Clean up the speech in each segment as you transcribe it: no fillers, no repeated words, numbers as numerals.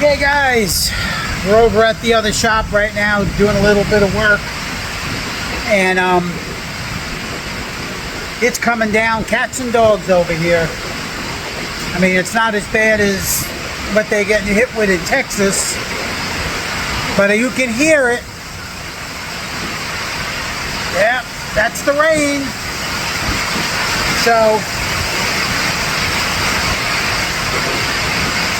Okay guys, we're over at the other shop right now doing a little bit of work, and it's coming down cats and dogs over here. I mean, it's not as bad as what they're getting hit with in Texas, but you can hear it. Yeah, that's the rain. So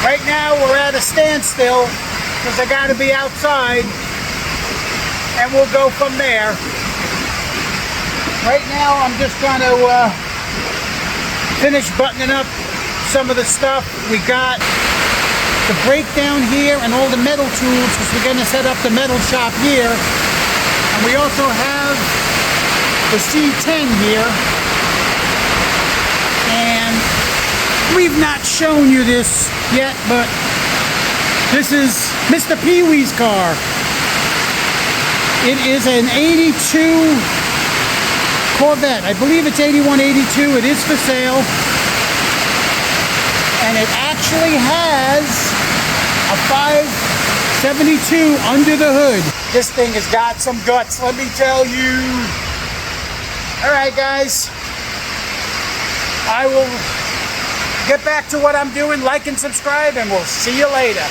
right now we're at a standstill because I got to be outside, and we'll go from there. Right now I'm just going to finish buttoning up some of the stuff. We got the breakdown here and all the metal tools because we're going to set up the metal shop here. And we also have the C10 here. And we've not shown you this yet, but this is Mr. Pee-wee's car. It is an 82 Corvette. I believe it's 8182. It is for sale. And it actually has a 572 under the hood. This thing has got some guts, let me tell you. Alright guys, I will get back to what I'm doing. Like and subscribe, and we'll see you later.